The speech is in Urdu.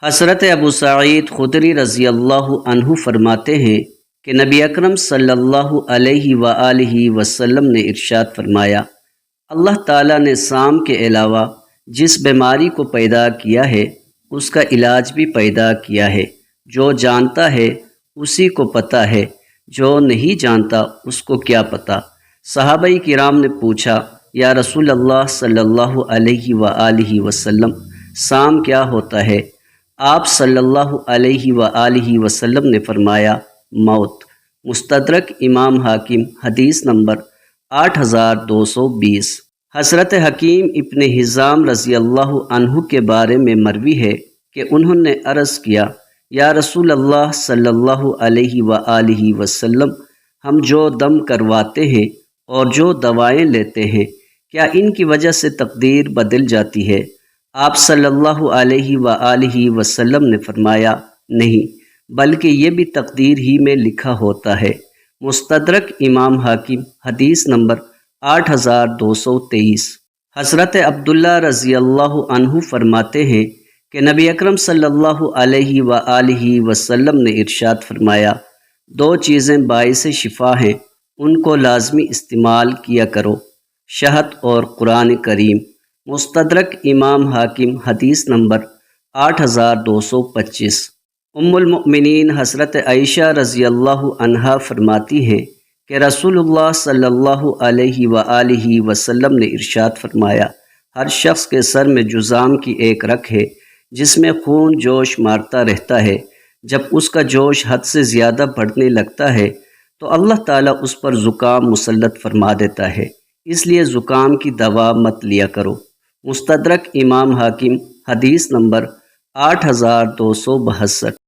حضرت ابو سعید خدری رضی اللہ عنہ فرماتے ہیں کہ نبی اکرم صلی اللہ علیہ وآلہ وسلم نے ارشاد فرمایا، اللہ تعالیٰ نے سام کے علاوہ جس بیماری کو پیدا کیا ہے اس کا علاج بھی پیدا کیا ہے۔ جو جانتا ہے اسی کو پتہ ہے، جو نہیں جانتا اس کو کیا پتہ۔ صحابہ کرام نے پوچھا، یا رسول اللہ صلی اللہ علیہ وآلہ وسلم، سام کیا ہوتا ہے؟ آپ صلی اللہ علیہ وآلہ وسلم نے فرمایا، موت۔ مستدرک امام حاکم، حدیث نمبر 8220۔ حضرت حکیم ابن حزام رضی اللہ عنہ کے بارے میں مروی ہے کہ انہوں نے عرض کیا، یا رسول اللہ صلی اللہ علیہ وآلہ وسلم، ہم جو دم کرواتے ہیں اور جو دوائیں لیتے ہیں، کیا ان کی وجہ سے تقدیر بدل جاتی ہے؟ آپ صلی اللہ علیہ وآلہ وسلم نے فرمایا، نہیں، بلکہ یہ بھی تقدیر ہی میں لکھا ہوتا ہے۔ مستدرک امام حاکم، حدیث نمبر 8223۔ حضرت عبداللہ رضی اللہ عنہ فرماتے ہیں کہ نبی اکرم صلی اللہ علیہ وآلہ وسلم نے ارشاد فرمایا، دو چیزیں باعث شفا ہیں، ان کو لازمی استعمال کیا کرو، شہد اور قرآن کریم۔ مستدرک امام حاکم، حدیث نمبر 8225۔ ام المؤمنین حضرت عائشہ رضی اللہ عنہا فرماتی ہیں کہ رسول اللہ صلی اللہ علیہ وآلہ وسلم نے ارشاد فرمایا، ہر شخص کے سر میں جذام کی ایک رگ ہے جس میں خون جوش مارتا رہتا ہے۔ جب اس کا جوش حد سے زیادہ بڑھنے لگتا ہے تو اللہ تعالیٰ اس پر زکام مسلط فرما دیتا ہے، اس لیے زکام کی دوا مت لیا کرو۔ مستدرک امام حاکم، حدیث نمبر 8262۔